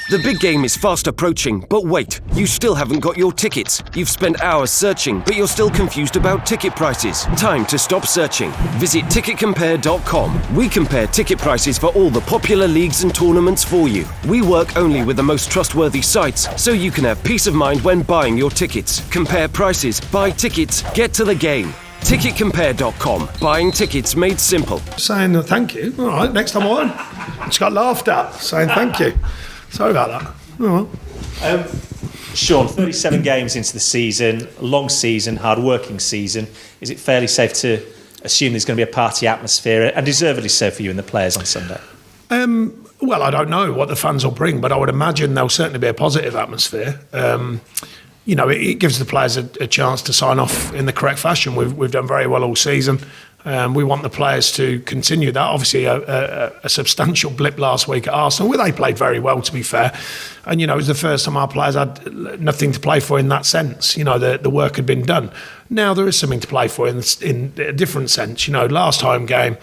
The big game is fast approaching, but wait, you still haven't got your tickets. You've spent hours searching, but you're still confused about ticket prices. Time to stop searching. Visit ticketcompare.com. We compare ticket prices for all the popular leagues and tournaments for you. We work only with the most trustworthy sites, so you can have peace of mind when buying your tickets. Compare prices, buy tickets, get to the game. Ticketcompare.com. Buying tickets made simple. Saying thank you. All right, next time on. Just got laughed at, saying thank you. Sorry about that. Oh well. Sean, 37 games into the season, long season, hard-working season. Is it fairly safe to assume there's going to be a party atmosphere, and deservedly so for you and the players on Sunday? Well, I don't know what the fans will bring, but I would imagine there'll certainly be a positive atmosphere. It gives the players a chance to sign off in the correct fashion. We've done very well all season. We want the players to continue that. Obviously, a substantial blip last week at Arsenal, where they played very well, to be fair. And, it was the first time our players had nothing to play for in that sense. The work had been done. Now there is something to play for in a different sense. Last home game,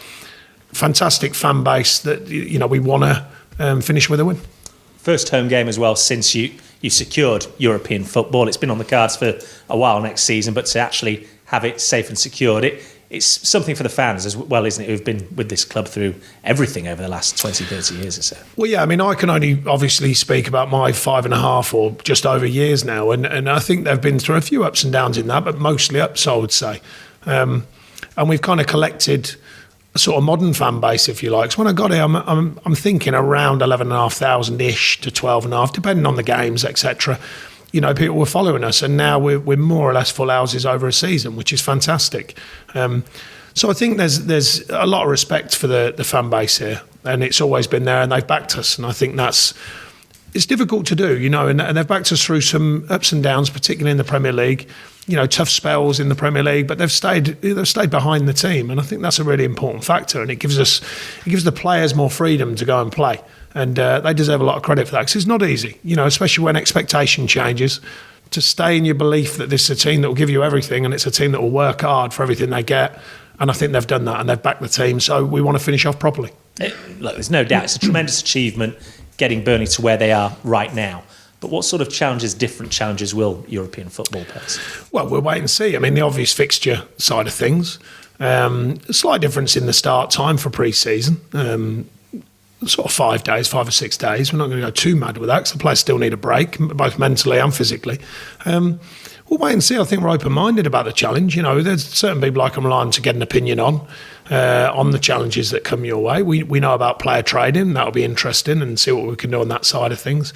fantastic fan base that, we want to finish with a win. First home game as well since you secured European football. It's been on the cards for a while next season, but to actually have it safe and secured, it's something for the fans as well, isn't it, who've been with this club through everything over the last 20, 30 years or so? Well, yeah, I can only obviously speak about my 5.5 or just over years now, and I think they've been through a few ups and downs in that, but mostly ups, I would say. And we've kind of collected a sort of modern fan base, if you like. So when I got here, I'm thinking around 11,500-ish to 12.5, depending on the games, etc. People were following us, and now we're more or less full houses over a season, which is fantastic. So I think there's a lot of respect for the fan base here, and it's always been there, and they've backed us, and I think it's difficult to do, and they've backed us through some ups and downs, particularly in the Premier League. Tough spells in the Premier League, but they've stayed behind the team, and I think that's a really important factor, and it gives the players more freedom to go and play, and they deserve a lot of credit for that, because it's not easy, especially when expectation changes, to stay in your belief that this is a team that will give you everything, and it's a team that will work hard for everything they get, and I think they've done that, and they've backed the team, so we want to finish off properly. Look, there's no doubt it's a tremendous achievement getting Burnley to where they are right now. But what sort of different challenges will European football pose? Well, we'll wait and see. The obvious fixture side of things. A slight difference in the start time for pre-season. Sort of 5 or 6 days. We're not going to go too mad with that, because the players still need a break, both mentally and physically. We'll wait and see. I think we're open-minded about the challenge. There's certain people I can rely on to get an opinion on the challenges that come your way. We know about player trading. That'll be interesting, and see what we can do on that side of things.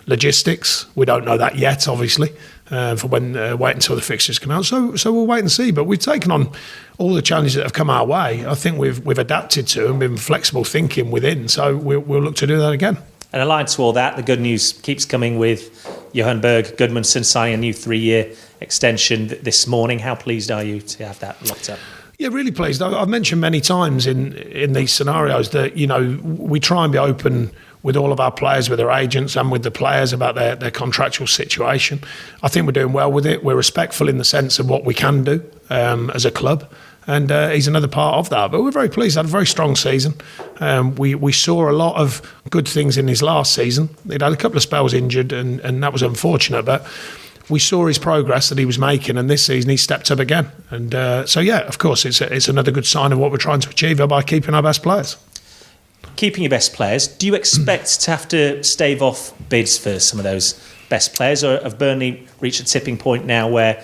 Logistics, we don't know that yet, obviously, for when wait until the fixtures come out. So we'll wait and see. But we've taken on all the challenges that have come our way. I think we've adapted to and been flexible thinking within. So we'll look to do that again. And aligned to all that, the good news keeps coming with Johan Berg Gudmundsson signing a new 3-year extension this morning. How pleased are you to have that locked up? Yeah, really pleased. I've mentioned many times in these scenarios that, we try and be open with all of our players, with their agents and with the players about their contractual situation. I think we're doing well with it. We're respectful in the sense of what we can do as a club. And he's another part of that. But we're very pleased. Had a very strong season. We saw a lot of good things in his last season. He'd had a couple of spells injured, and that was unfortunate. But we saw his progress that he was making, and this season he stepped up again. And of course, it's another good sign of what we're trying to achieve by keeping our best players. Keeping your best players, do you expect to have to stave off bids for some of those best players, or have Burnley reached a tipping point now where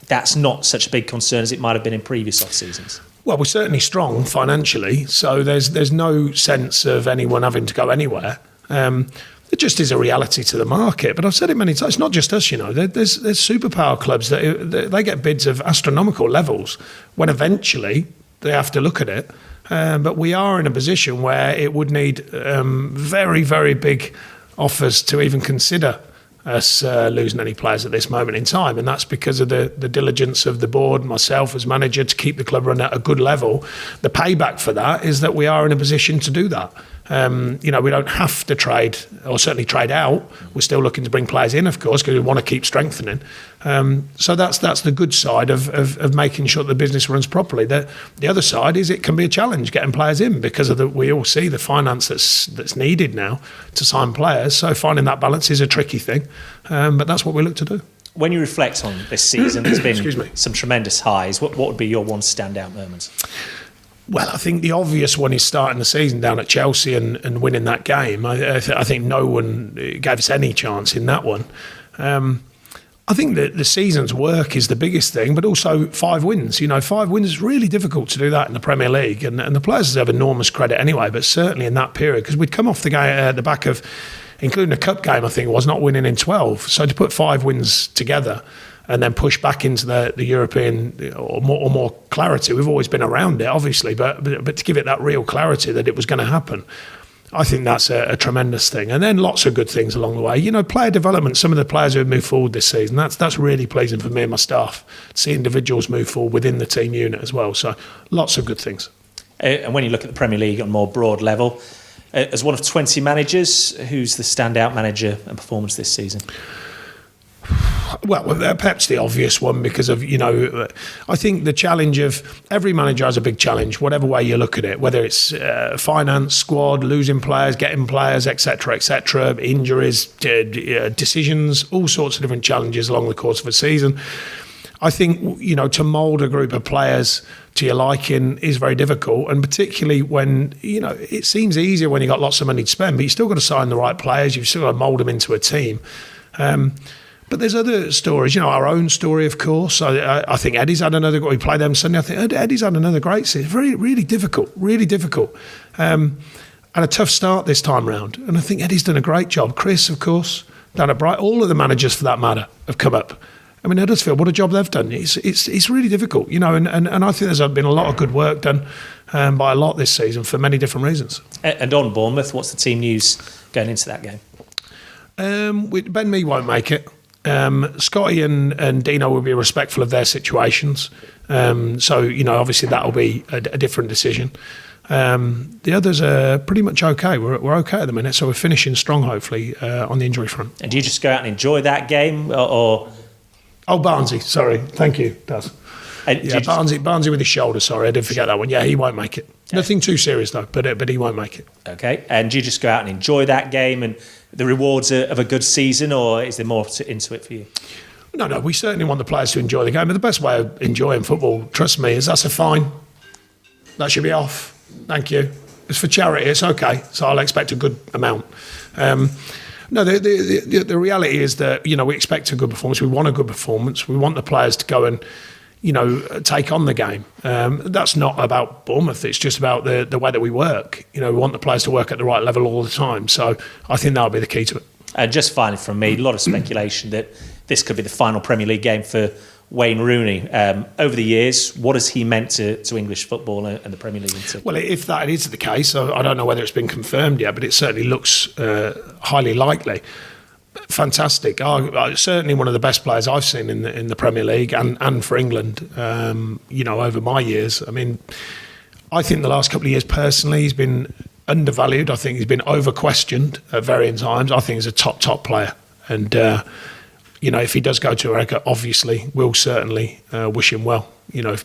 that's not such a big concern as it might have been in previous off-seasons? Well, we're certainly strong financially, so there's no sense of anyone having to go anywhere. It just is a reality to the market. But I've said it many times, it's not just us, There's superpower clubs that they get bids of astronomical levels when eventually they have to look at it. But we are in a position where it would need very, very big offers to even consider us losing any players at this moment in time, and that's because of the diligence of the board, myself as manager, to keep the club run at a good level. The payback for that is that we are in a position to do that. We don't have to trade, or certainly trade out. We're still looking to bring players in, of course, because we want to keep strengthening. So that's the good side of making sure the business runs properly. The other side is it can be a challenge getting players in because we all see the finance that's needed now to sign players. So finding that balance is a tricky thing, but that's what we look to do. When you reflect on this season, there's been some tremendous highs. What would be your one standout moment? Well, I think the obvious one is starting the season down at Chelsea and winning that game. I think no one gave us any chance in that one. I think that the season's work is the biggest thing, but also 5 wins. 5 wins is really difficult to do that in the Premier League, and the players deserve enormous credit anyway, but certainly in that period, because we'd come off the game at the back of, including a cup game, I think it was, not winning in 12. So to put 5 wins together and then push back into the European or more clarity. We've always been around it, obviously, but to give it that real clarity that it was going to happen, I think that's a tremendous thing. And then lots of good things along the way. Player development, some of the players who have moved forward this season, that's really pleasing for me and my staff, to see individuals move forward within the team unit as well. So lots of good things. And when you look at the Premier League on a more broad level, as one of 20 managers, who's the standout manager and performance this season? Well, Pep's the obvious one because of, I think the challenge of every manager has a big challenge, whatever way you look at it, whether it's finance, squad, losing players, getting players, etc., injuries, decisions, all sorts of different challenges along the course of a season. I think, to mould a group of players to your liking is very difficult, and particularly when, it seems easier when you've got lots of money to spend, but you've still got to sign the right players, you've still got to mould them into a team. But there's other stories, our own story, of course. I think Eddie's had another. We played them Sunday. I think Eddie's had another great season. Really difficult, and a tough start this time round. And I think Eddie's done a great job. Chris, of course, down at Brighton. All of the managers, for that matter, have come up. I mean, Huddersfield, what a job they've done. It's really difficult, and I think there's been a lot of good work done by a lot this season for many different reasons. And on Bournemouth, what's the team news going into that game? Ben Mee won't make it. Scotty and Dino will be respectful of their situations. So, obviously that'll be a different decision. The others are pretty much okay. We're okay at the minute, so we're finishing strong, hopefully, on the injury front. And do you just go out and enjoy that game, or? Oh, Barnsley, sorry. Thank you, Daz. Barnsley with his shoulder, sorry, I did forget that one. Yeah, he won't make it. Okay. Nothing too serious, though, but he won't make it. Okay, and do you just go out and enjoy that game and the rewards of a good season, or is there more into it for you? No, we certainly want the players to enjoy the game, but the best way of enjoying football, trust me, is that's a fine. That should be off. Thank you. It's for charity, it's okay, so I'll expect a good amount. No, the reality is that, we expect a good performance. We want a good performance. We want the players to go and, take on the game. That's not about Bournemouth. It's just about the way that we work. We want the players to work at the right level all the time. So I think that'll be the key to it. And just finally from me, a lot of speculation that this could be the final Premier League game for Wayne Rooney. Over the years, what has he meant to English football and the Premier League? Well, if that is the case, I don't know whether it's been confirmed yet, but it certainly looks highly likely. Fantastic. Certainly one of the best players I've seen in the Premier League and for England, over my years. I mean, I think the last couple of years personally he's been undervalued. I think he's been over-questioned at varying times. I think he's a top player. And, if he does go to America, obviously we'll certainly wish him well,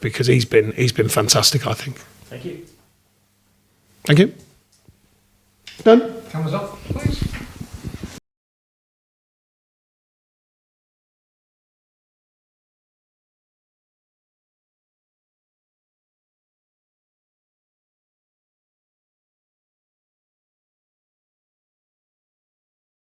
because he's been fantastic, I think. Thank you. Thank you. Done. Cameras off, please.